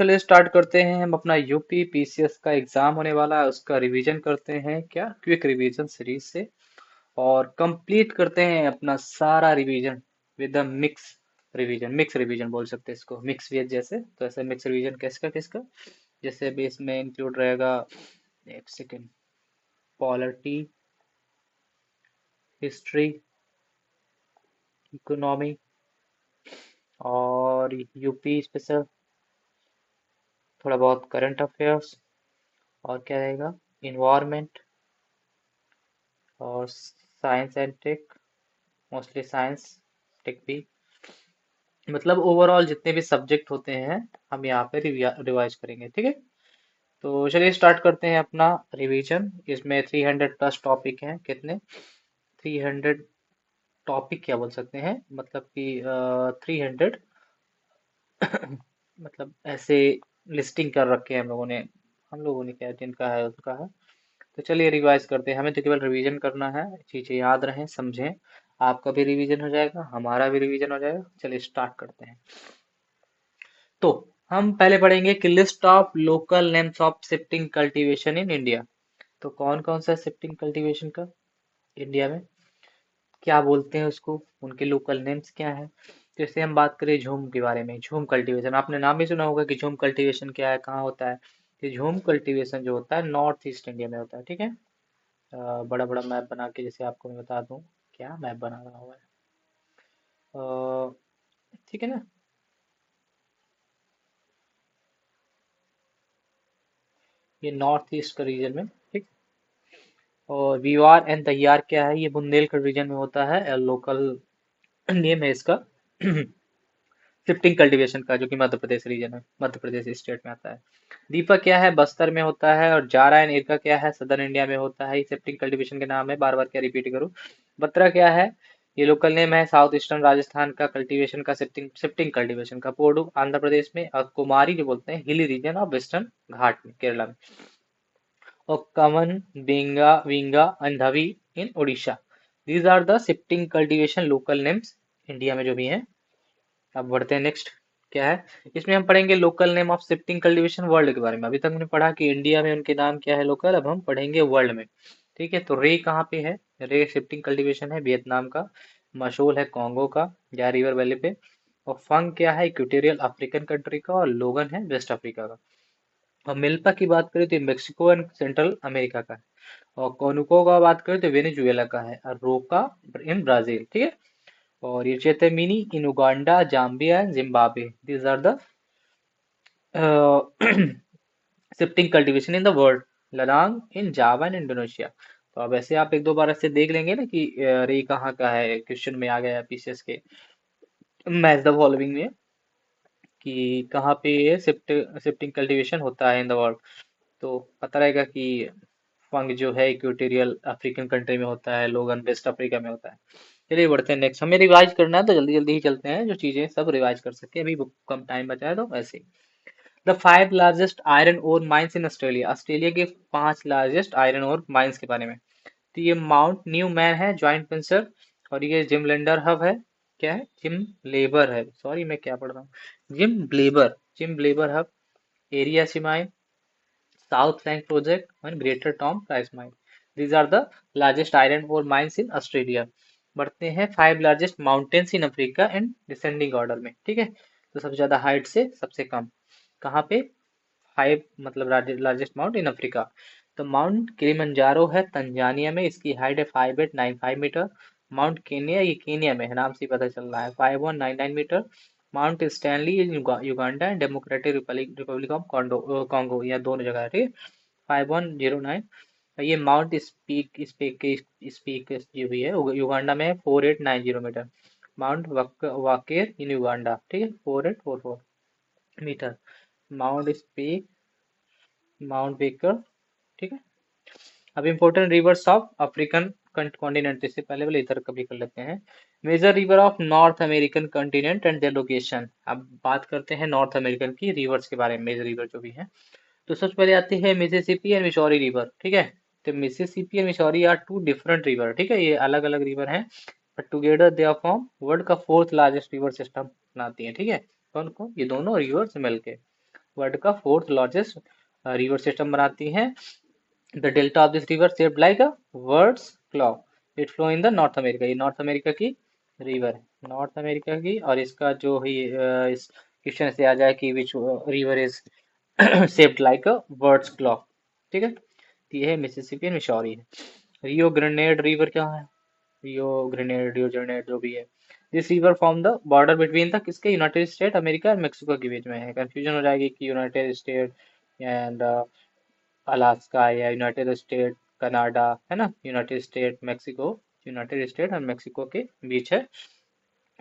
चलिए स्टार्ट करते हैं। हम अपना यूपी पीसीएस का एग्जाम होने वाला है, उसका रिवीजन करते हैं क्या क्विक रिवीजन सीरीज से। और कंप्लीट करते हैं अपना सारा revision with the mix revision बोल सकते हैं इसको, मिक्स वेज जैसे। तो ऐसे मिक्स रिवीजन किसका किसका, जैसे अभी इसमें इंक्लूड रहेगा, एक सेकेंड, पॉलिटी, हिस्ट्री, इकोनॉमी और यूपी स्पेशल, थोड़ा बहुत करंट अफेयर्स, और क्या रहेगा, इन्वायरमेंट और science and tech, mostly science tech भी। मतलब ओवरऑल जितने भी सब्जेक्ट होते हैं हम यहाँ पे रिवाइज करेंगे, ठीक है। तो चलिए स्टार्ट करते हैं अपना रिवीजन। इसमें 300 प्लस टॉपिक हैं। कितने, 300 टॉपिक क्या बोल सकते हैं, मतलब कि 300 मतलब ऐसे लिस्टिंग कर रखे हैं हम लोगों ने क्या, जिनका है उसका है। तो चलिए रिवाइज करते हैं। हमें तो केवल रिवीजन करना है, चीजें याद रहें, समझें। आपका भी रिवीजन हो जाएगा, हमारा भी रिवीजन हो जाएगा। चलिए स्टार्ट करते हैं। तो हम पहले पढ़ेंगे कि list of local names of shifting cultivation in India. तो कौन कौन सा शिफ्टिंग कल्टीवेशन का इंडिया में क्या बोलते हैं उसको, उनके लोकल नेम्स क्या है। जैसे हम बात करें झूम के बारे में, झूम कल्टीवेशन आपने नाम भी सुना होगा कि झूम कल्टीवेशन क्या है, कहाँ होता है। ये झूम कल्टीवेशन जो होता है नॉर्थ ईस्ट इंडिया में होता है, ठीक है। बड़ा बड़ा मैप बना के जैसे आपको मैं बता दूं, क्या मैप बना रहा हुआ है, ठीक है ना। ये नॉर्थ ईस्ट का रीजन में, ठीक। और वीवार एंड तैयार क्या है, ये बुंदेलखंड रीजन में होता है, लोकल नेम है इसका शिफ्टिंग कल्टीवेशन का, जो कि मध्य प्रदेश रीजन है, मध्य प्रदेश स्टेट में आता है। दीपक क्या है, बस्तर में होता है। और जारा एंड इरका क्या है, सदर्न इंडिया में होता है। ये शिफ्टिंग कल्टीवेशन के नाम है, बार बार क्या रिपीट करूँ। बत्रा क्या है, ये लोकल नेम है, साउथ ईस्टर्न राजस्थान का कल्टीवेशन का, शिफ्टिंग शिफ्टिंग कल्टीवेशन का। पोडू आंध्र प्रदेश में, और कुमारी जो बोलते हैं हिली रीजन ऑफ वेस्टर्न घाट में, केरला में। और कमन, बेंगा, विंगा एंड धवी in Orissa. These are the shifting cultivation local names India में जो भी हैं। अब बढ़ते हैं नेक्स्ट, क्या है इसमें हम पढ़ेंगे local name of shifting cultivation world के बारे में। अभी तक हमने पढ़ा कि इंडिया में उनके नाम क्या है लोकल, अब हम पढ़ेंगे वर्ल्ड में, ठीक है। तो रे कहाँ पे है, रे शिफ्टिंग कल्टीवेशन है वियतनाम का। मशोल है कॉन्गो का, या रिवर वैली पे। और फंग क्या है, इक्वेटोरियल अफ्रीकन कंट्री का। और लोगन है वेस्ट अफ्रीका का। और मिल्पा की बात करें तो ये मेक्सिको एंड सेंट्रल अमेरिका का है। और कोनुको का बात करें तो वेनेजुएला का है। और रोका इन ब्राजील, ठीक है। और ये Chitemene in Uganda, Zambia and Zimbabwe. These are the shifting cultivation in the world. Ladang in Java and Indonesia. तो अब ऐसे आप एक दो बार ऐसे देख लेंगे ना कि रे कहाँ का है, क्वेश्चन में आ गया पीसीएस के मैच द फॉलोइंग में, कि कहाँ पे ये शिफ्टिंग कल्टीवेशन होता है इन द वर्ल्ड। तो पता रहेगा कि फंग जो है इक्वेटोरियल अफ्रीकन कंट्री में होता है, लोगन वेस्ट अफ्रीका में होता है। चलिए बढ़ते हैं नेक्स्ट। हमें रिवाइज करना है तो जल्दी जल्दी ही चलते हैं, जो चीजें सब रिवाइज कर सके, अभी कम टाइम बचा है तो ऐसे ही। The 5 largest iron ore mines in Australia, Australia के 5 लार्जेस्ट आयरन ओर माइंस के बारे में। तो ये माउंट न्यू मैन है, जॉइंट वेंचर। और ये जिम लेंडर हब है, क्या है, जिम लेबर है, सॉरी मैं क्या पढ़ रहा हूँ, Jimblebar hub. Area mine, South Flank project और Greater Tom Price mine. These are the largest iron ore mines in Australia. बढ़ते हैं 5 largest mountains in Africa and descending order में, ठीक है। तो सबसे ज्यादा हाइट से सबसे कम, कहाँ पे, 5 मतलब लार्जेस्ट माउंट इन अफ्रीका। तो माउंट किलिमंजारो है तंजानिया में, इसकी हाइट है 5895 मीटर। माउंट केनिया, ये केनिया में है, नाम से ही पता चल रहा है, 5199 metre. Mount Stanley in Uganda and Democratic Republic of Congo, यह दोनों जगह है, ठीक है। 5109। ये माउंट स्पीक जो भी है युगांडा में है, 4890 metre. Mount Walker in Uganda, ठीक है, 4844 metre. Mount Speke, Mount Baker, ठीक है। अब important rivers of African continent, इससे पहले वाले इधर कभी कर लेते हैं। Major river of North American continent and their location. अब बात करते हैं नॉर्थ अमेरिकन की रिवर्स के बारे में, मेजर रिवर जो भी है। तो सबसे पहले आती है मिसिसिपी एंड मिसौरी रिवर, ठीक है। तो Mississippi and Missouri are two different river, ठीक है, ये अलग अलग रिवर हैं, but together they are form world का 4th लार्जेस्ट रिवर सिस्टम बनाती है, ठीक है। कौन कौन, ये दोनों रिवर्स मिलके। वर्ल्ड का फोर्थ लार्जेस्ट रिवर सिस्टम बनाती है। The delta of this river shaped like a bird's claw, it flow in the North America, ये नॉर्थ अमेरिका की रिवर है, नॉर्थ अमेरिका की। और इसका जो ही इस क्वेश्चन से आ जाए कि which river is shaped like a bird's claw, ठीक है। तो ये है मिसिसिपी एंड मिसौरी है। रियो ग्रेनेड रिवर क्या है? रियो ग्रेनेड जो भी है, this river form the border between the किसके, यूनाइटेड स्टेट अमेरिका और मेक्सिको के बीच में है। कंफ्यूजन हो जाएगी कि यूनाइटेड स्टेट एंड अलास्का या यूनाइटेड स्टेट कनाडा, है ना, United state Mexico, United state और मेक्सिको के बीच है,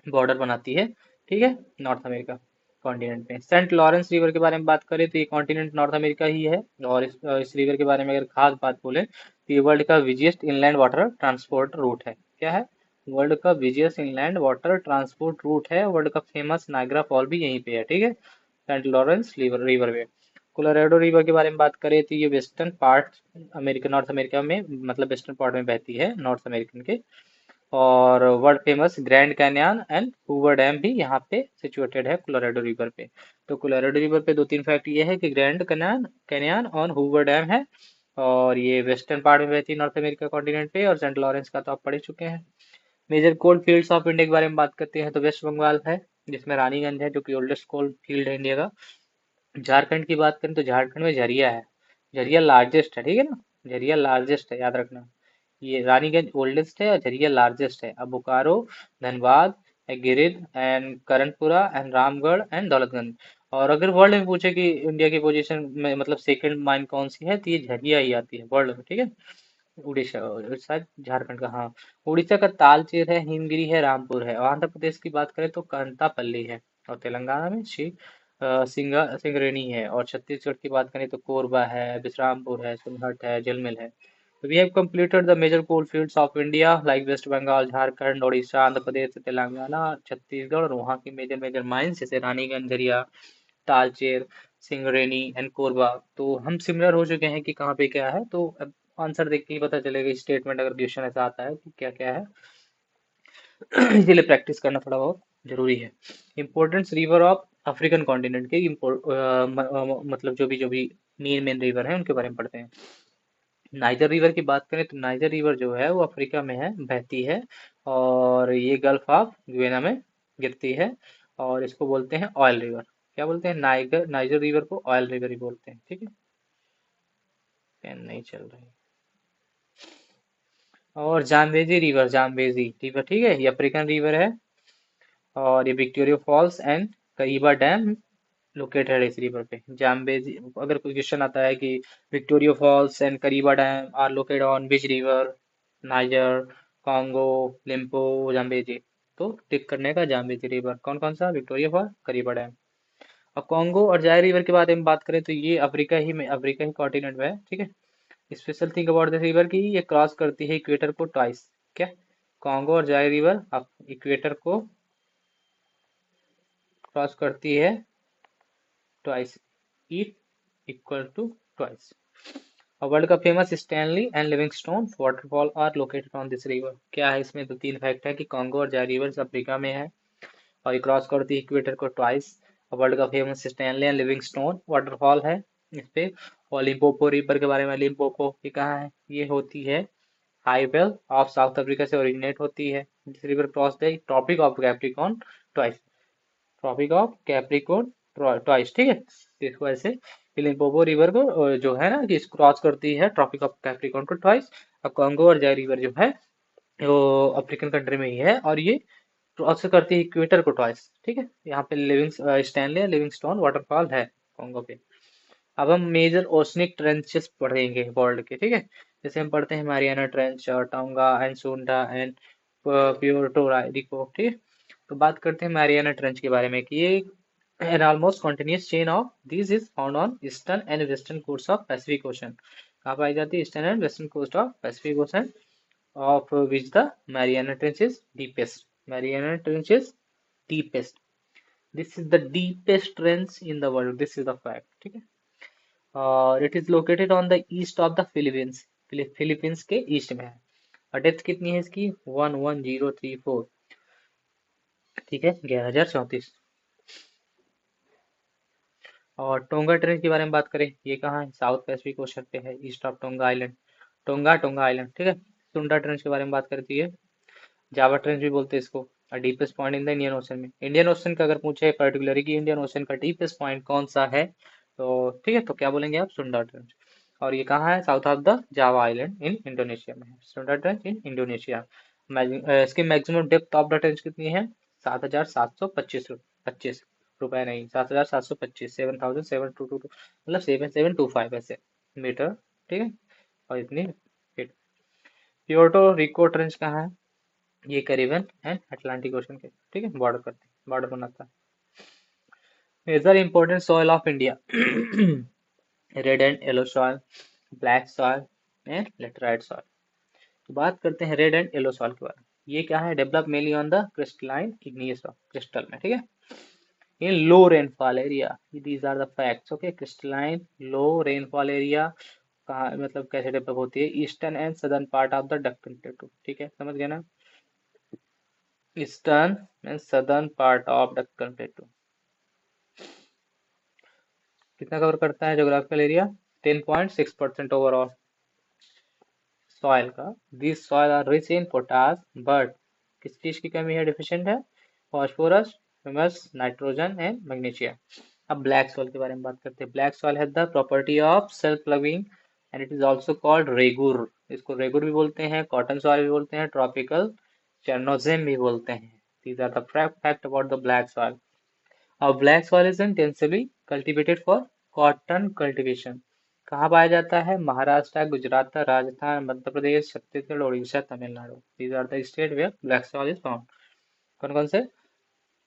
बॉर्डर बनाती है, ठीक है, नॉर्थ अमेरिका कॉन्टिनेंट में। सेंट लॉरेंस रिवर के बारे में बात करें तो ये कॉन्टिनेंट नॉर्थ अमेरिका ही है। और इस रिवर के बारे में अगर खास बात बोले तो ये वर्ल्ड का busiest inland water transport route है। क्या है? वर्ल्ड का busiest inland water transport route है। वर्ल्ड का फेमस नायग्रा फॉल भी यहीं पे है, ठीक है, Saint Lawrence river way. Colorado river के बारे में बात करें तो ये western part America, North America में, मतलब वेस्टर्न पार्ट में बहती है, नॉर्थ अमेरिकन के। और world famous grand Canyon and Hoover dam भी यहाँ पे सिचुएटेड है कोलोराडो रिवर पे। तो कोलोराडो रिवर पे दो तीन फैक्ट ये है कि ग्रैंड कैन्यन कैन्यन और हूवर डैम है, और ये वेस्टर्न पार्ट में बहती है नॉर्थ अमेरिका कॉन्टिनेंट पे। और सेंट लॉरेंस का तो आप पढ़ ही चुके हैं। Major coal fields of India के बारे में बात करते हैं तो वेस्ट बंगाल है, जिसमें रानीगंज है जो कि ओल्डेस्ट कोल फील्ड है इंडिया का। झारखंड की बात करें तो झारखंड में झरिया है, झरिया लार्जेस्ट है, ठीक है ना, झरिया लार्जेस्ट है, याद रखना। ये रानीगंज ओल्डेस्ट है और झरिया लार्जेस्ट है। अब Bokaro, Dhanbad, Giridih and Karanpura and Ramgarh and Daltonganj. और अगर वर्ल्ड में पूछे कि इंडिया की पोजीशन में मतलब सेकंड माइन कौन सी है, तो ये झरिया ही आती है वर्ल्ड में, ठीक है। उड़ीसा, शायद झारखंड का, हाँ। उड़ीसा का तालचेर है, हिमगिरी है, रामपुर है। और आंध्र प्रदेश की बात करें तो कांतापल्ली है। और तेलंगाना में सिंगरेनी है। और छत्तीसगढ़ की बात करें तो कोरबा है, बिश्रामपुर है, सोनहट है, जलमिल है। तो we have completed the major coal fields of India like West Bengal, Jharkhand, Orissa, Andhra Pradesh, Telangana, Chhattisgarh और वहाँ की मेजर मेजर माइंस जैसे रानीगंज, झरिया, तालचेर, सिंगरेनी एंड कोरबा। तो हम सिमिलर हो चुके हैं कि कहाँ पे क्या है। तो अब आंसर देख के ही पता चलेगा, स्टेटमेंट अगर क्वेश्चन ऐसा आता है कि क्या क्या है। इसीलिए प्रैक्टिस करना थोड़ा बहुत जरूरी है। Importance river of African continent के मतलब जो भी मेन मेन रिवर है उनके बारे में पढ़ते हैं। नाइजर रिवर की बात करें तो नाइजर रिवर जो है वो अफ्रीका में है, बहती है। और ये गल्फ ऑफ गुइना में गिरती है। और इसको बोलते हैं ऑयल रिवर। क्या बोलते हैं? नाइगर नाइजर रिवर को ऑयल रिवर ही बोलते हैं, ठीक है। पेन नहीं चल रही। और जाम्बेजी रिवर, ठीक है, ये अफ्रीकन रिवर है। और ये Victoria Falls and Kariba dam located है इस रिवर पे। जाम्बेजी, अगर कोई क्वेश्चन आता है कि Victoria Falls and Kariba dam are located on which river, Niger, Congo, Limpopo, Zambezi, तो टिक करने का जाम्बेजी रिवर। कौन कौन सा? Victoria Falls, Kariba dam. और कॉन्गो और जायर रिवर के बारे में बात करें तो ये अफ्रीका ही कॉन्टिनेंट में है, ठीक है। Special thing about this river की ये क्रॉस करती है इक्वेटर को ट्वाइस। क्या? कॉन्गो और जायर रिवर इक्वेटर को क्रॉस करती है twice, it equal to twice. और वर्ल्ड का famous Stanley and Livingstone waterfall are located on this river. क्या है इसमें? तो तीन फैक्ट है कि कॉन्गो और जायर रिवर अफ्रीका में है और ये क्रॉस करती है इक्वेटर को ट्वाइस। और वर्ल्ड का famous Stanley and Livingstone waterfall है इस पे। और लिम्पोपो रिवर के बारे में, लिम्पोपो ये कहाँ है? ये होती है हाईवेल ऑफ साउथ अफ्रीका से ओरिजिनेट होती है। This river cross the Tropic of Capricorn twice, Tropic of Capricorn twice, ठीक है। तो इस वजह से लिम्पोपो रिवर को जो है ना कि क्रॉस करती है ट्रॉपिक ऑफ कैप्रिकॉर्न को ट्वाइस। और कॉन्गो और जायर रिवर जो है वो अफ्रीकन कंट्री में ही है, और ये क्रॉस करती है इक्वेटर को ट्वाइस, ठीक है। यहाँ पे स्टैनली लिविंगस्टोन वाटरफॉल है कॉन्गो पे। अब हम मेजर ओशनिक ट्रेंचेस पढ़ेंगे वर्ल्ड के, ठीक है। जैसे हम पढ़ते हैं मैरियाना ट्रेंच, टोंगा एंड सुंडा एंड प्योर्टो रिको, ठीक है। तो बात करते हैं मैरियाना ट्रेंच के बारे में कि ये an almost continuous chain of these is found on eastern and western coast of Pacific Ocean। कहाँ पाई जाती है? Eastern and western coast of Pacific Ocean, of which the Mariana Trench is deepest। Mariana Trench is deepest। This is the deepest trench in the world। This is the fact, ठीक है। और it is located on the east of the Philippines, Philippines के east में है। और depth कितनी है इसकी? 11034, ठीक है, 11,034। और टोंगा ट्रेंच के बारे में बात करें, ये कहाँ है? साउथ पैसिफिक ओशन पे है, east of tonga island. Tonga tonga island, ठीक है। सुंडा ट्रेंच के बारे में बात करती है, जावा ट्रेंच भी बोलते हैं इसको। Deepest point in the Indian ocean में, इंडियन ओशन का अगर पूछे पर्टिकुलरली कि इंडियन ओशन का डीपेस्ट पॉइंट कौन सा है, तो ठीक है, तो क्या बोलेंगे आप? सुंडा ट्रेंच। और ये कहाँ है? South of the Java island in Indonesia में है, सुंडा ट्रेंच इन इंडोनेशिया। इसकी maximum depth of the trench कितनी है? 7,725 रुपए नहीं, 7,725, 7,722, मतलब 7,725 ऐसे मीटर, ठीक है। और इतनी फीट। प्योर्टो रिको ट्रेंच कहाँ है? ये कैरिबियन एंड अटलांटिक ओशन के, ठीक है, बॉर्डर बनाता है। Major important soil of India, red and yellow soil, black soil and laterite soil. तो बात करते हैं रेड एंड येलो सॉइल के बारे में। ये क्या है? Develop mainly on the crystalline igneous rock, crystal में, ठीक है। In low rainfall area, these are the facts, okay. Crystalline low rainfall area कहाँ, मतलब कैसे डेवलप होती है? Eastern and southern part of the Deccan plateau, ठीक है, समझ गए ना? Eastern and southern part of Deccan plateau कितना कवर करता है जोग्राफिकल एरिया? 10.6% ओवरऑल सॉइल का। This soil are rich in potash, but किस चीज की कमी है, डिफिशिएंट है? Phosphorus, humus, nitrogen and magnesium. अब ब्लैक सॉइल के बारे में बात करते हैं। Black soil has the property of self प्लविंग and it is also called regur. इसको रेगुर भी बोलते हैं, कॉटन सॉइल भी बोलते हैं, ट्रॉपिकल चेरनोजेम भी बोलते हैं। These are the fact about the black soil. Our black soil is intensively cultivated for cotton cultivation. कहाँ पाया जाता है? Maharashtra, Gujarat, Rajasthan, Madhya Pradesh, Chhattisgarh, Orissa, Tamil Nadu. These are the state where black soil is found. कौन कौन से?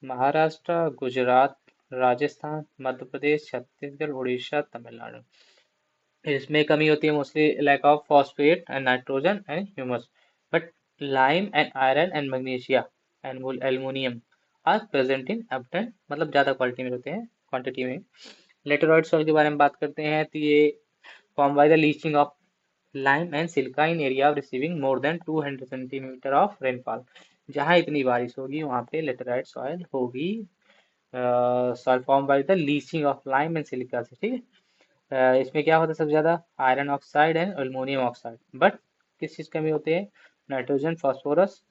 महाराष्ट्र, गुजरात, राजस्थान, मध्य प्रदेश, छत्तीसगढ़, उड़ीसा, तमिलनाडु। इसमें कमी होती है mostly lack of phosphate and nitrogen and humus, but lime and iron and magnesia and aluminium are present in abundant, मतलब ज्यादा क्वालिटी में होते हैं, क्वांटिटी में। लेटेराइट सॉइल के बारे में बात करते हैं, तो ये form by the leaching of lime and silica in area of receiving more than 200 centimetre of rainfall. जहाँ इतनी बारिश होगी वहाँ पे लेटेराइट सॉइल होगी। Soil form by the leaching of lime and silica से, ठीक है। इसमें क्या होता है सबसे ज्यादा? Iron oxide and aluminium oxide, but किस चीज कमी होती है? Nitrogen, phosphorus,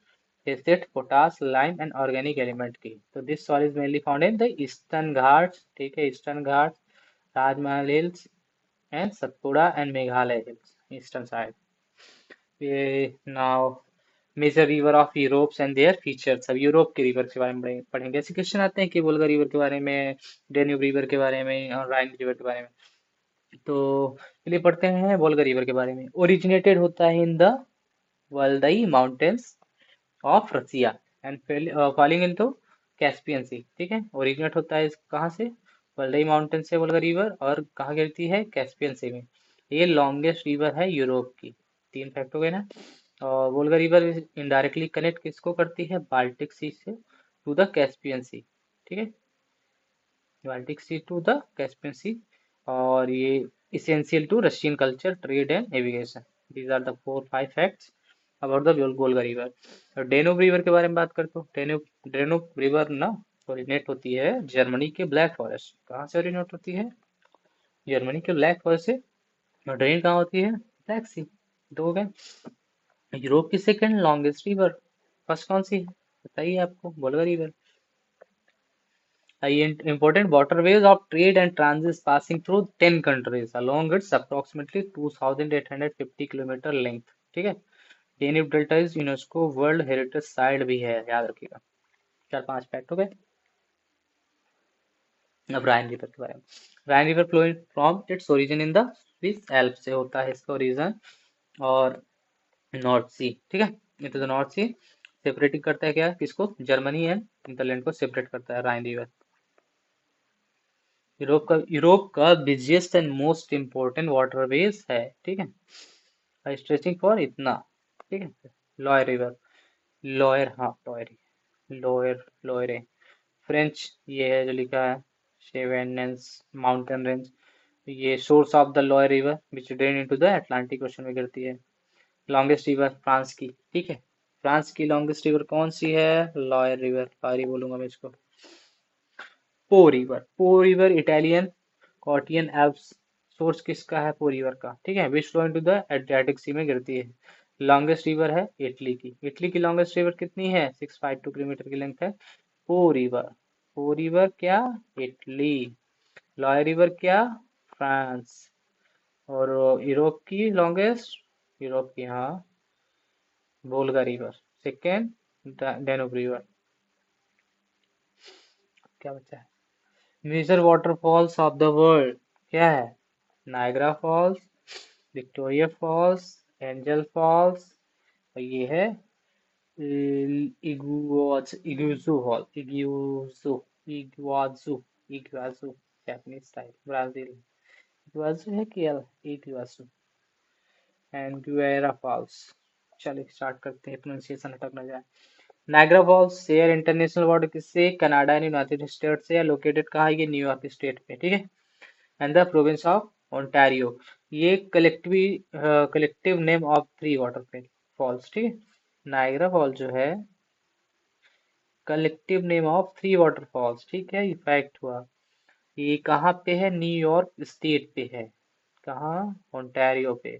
acid, potash, lime and organic element की। तो this soil is mainly found in the Eastern Ghats, ठीक है, Eastern Ghats, Rajmahal hills and Satpura and Meghalaya hills, eastern side. ये now major river of Europe and their features. अब Europe के river के बारे में पढ़ेंगे। ऐसे क्वेश्चन आते हैं कि वोल्गा रिवर के बारे में, डेन्यूब रिवर के बारे में और राइन रिवर के बारे में। तो चलिए पढ़ते हैं वोल्गा रिवर के बारे में। ओरिजिनेटेड होता है in the Valdai mountains of Russia and falling into Caspian sea, ठीक है। ओरिजिनेट होता है कहाँ से? वल्दाई माउंटेन से वोल्गा रिवर, और कहाँ गिरती है? कैस्पियन सी में। ये लॉन्गेस्ट रिवर है यूरोप की। तीन फैक्ट हो गए ना। और वोल्गा रिवर इनडायरेक्टली कनेक्ट किसको करती है? बाल्टिक सी से टू द कैस्पियन सी, ठीक है, Baltic sea to the Caspian sea. और ये essential to Russian culture, trade and navigation. These are the 4-5 facts about the Volga river. और डेन्यूब रिवर के बारे में बात करते हो। डेन्यूब डेन्यूब रिवर ना ओरिजिनेट होती है जर्मनी के ब्लैक फॉरेस्ट। कहाँ से ओरिजिनेट होती है? जर्मनी के ब्लैक फॉरेस्ट से। और ड्रेन कहाँ होती है? ब्लैक सी। दो हो गए। यूरोप की सेकंड लॉन्गेस्ट रिवर फर्स्ट कौन सी है बताइए आपको? Volga river. Important waterways of trade and transit passing through 10 countries along its approximately 2,850 kilometre length, ठीक है। Danube delta is UNESCO world heritage site भी है, याद रखिएगा। चार पांच फैक्ट हो गए। अब राइन रिवर के बारे में। Rhine river flowing from its origin in the Swiss Alp से होता है इसका ओरिजिन, और नॉर्थ सी, ठीक है। It is North Sea. Separating करता है क्या किसको? जर्मनी एंड नीदरलैंड को सेपरेट करता है राइन रिवर। यूरोप का busiest and most important waterways है, ठीक है, स्ट्रेचिंग फॉर इतना, ठीक है। लॉयर रिवर, लॉयर, हाँ लॉयर, लोयर लोयरे फ्रेंच, ये है जो लिखा है शेवेनेंस माउंटेन रेंज। ये source of the Loire river which drain into the Atlantic Ocean में गिरती है। लॉन्गेस्ट रिवर फ्रांस की, ठीक है। फ्रांस की लॉन्गेस्ट रिवर कौन सी है? लॉयर रिवर, लॉयरी बोलूंगा मैं इसको। Po river, Po river Italian Cottian Alps source किसका है? पो रिवर का, ठीक है, which flow into the Adriatic sea में गिरती है। लॉन्गेस्ट रिवर है इटली की। इटली की लॉन्गेस्ट रिवर कितनी है? 652 किलोमीटर की लेंथ है। Po river. पो रिवर क्या? इटली। लॉय रिवर क्या? फ्रांस। और यूरोप की लॉन्गेस्ट, यूरोप की, हाँ, Volga river. Second Danube river. क्या बचा है? Major waterfalls of the world क्या है? Niagara Falls, Victoria Falls, Angel Falls, और ये है Iguazu fall, Iguazu, Iguazu, Japanese style, Brazil. Iguazu है कि इगुआजू। And Guaira falls. चलिए स्टार्ट करते हैं, प्रोनाउंसिएशन अटक न जाए। Niagara Falls share international border किससे? कनाडा एंड यूनाइटेड स्टेट से। लोकेटेड कहाँ है? ये न्यूयॉर्क स्टेट पे, ठीक है। And the province of Ontario. ये collective name of three water falls, ठीक है। नायग्रा फॉल जो है collective name of three waterfalls, ठीक है, ये फैक्ट हुआ। ये कहाँ पे है? न्यूयॉर्क स्टेट पे है। कहाँ? ओंटारियो पे।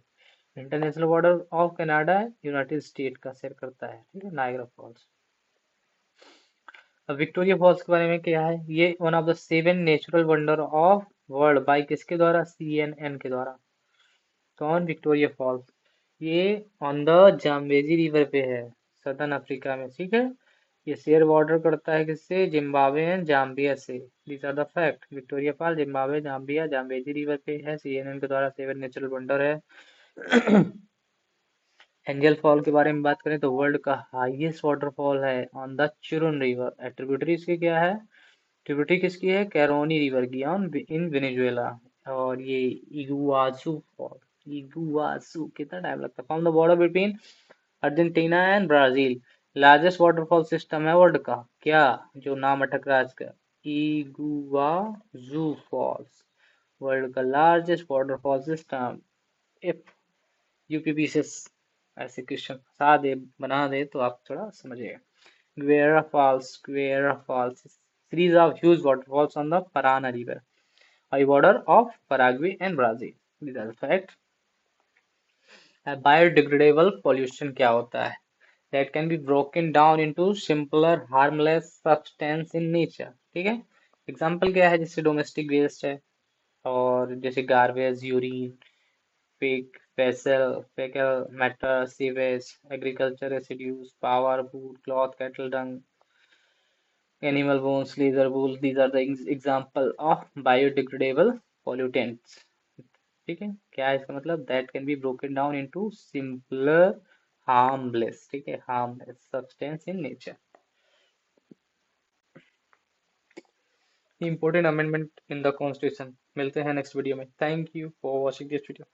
International border of Canada United State का शेयर करता है, ठीक है, नायग्रा फॉल्स। अब विक्टोरिया फॉल्स के बारे में क्या है? ये one of the 7 natural wonder of world by किसके द्वारा? CNN के द्वारा। कौन? Victoria Falls. ये ऑन द जाम्बेजी रिवर पे है, सदर्न अफ्रीका में, ठीक है। ये शेयर बॉर्डर करता है किससे? जिम्बाब्वे एंड जाम्बिया से। These are the fact. Victoria Fall Zimbabwe, Zambia, Zambezi river पे है, CNN के द्वारा 7 नेचुरल वंडर है। एंजल फॉल के बारे में बात करें तो वर्ल्ड का हाईएस्ट वाटरफॉल है on the Churun river. Tributary इसकी क्या है? ट्रिब्यूटरी किसकी है? कैरोनी रिवर की, ऑन इन वेनेजुएला। और ये इगुआजू फॉल, इगुआजू, कितना टाइम लगता है? From the border between Argentina and Brazil. Largest waterfall system है वर्ल्ड का, क्या? जो नाम अटक रहा है इसका, इगुआजू फॉल्स, वर्ल्ड का largest waterfall system. If UPPCS ऐसे क्वेश्चन फंसा दे, बना दे, तो आप थोड़ा समझिए। Guerra Falls, series of huge waterfalls on the Parana River, a border of Paraguay and Brazil. These are the facts. Biodegradable pollution क्या होता है? That can be broken down into simpler, harmless substance in nature. ठीक है? Example क्या है? जैसे domestic waste है, और जैसे garbage, urine, pig, fecal matter, sewage, agriculture residues, power, food, cloth, cattle dung, animal bones, leather wool. These are the example of biodegradable pollutants. ठीक है, क्या है इसका मतलब? That can be broken down into simpler harmless, ठीक है, harmless substance in nature. Important amendment in the constitution. मिलते हैं नेक्स्ट वीडियो में। Thank you for watching this video.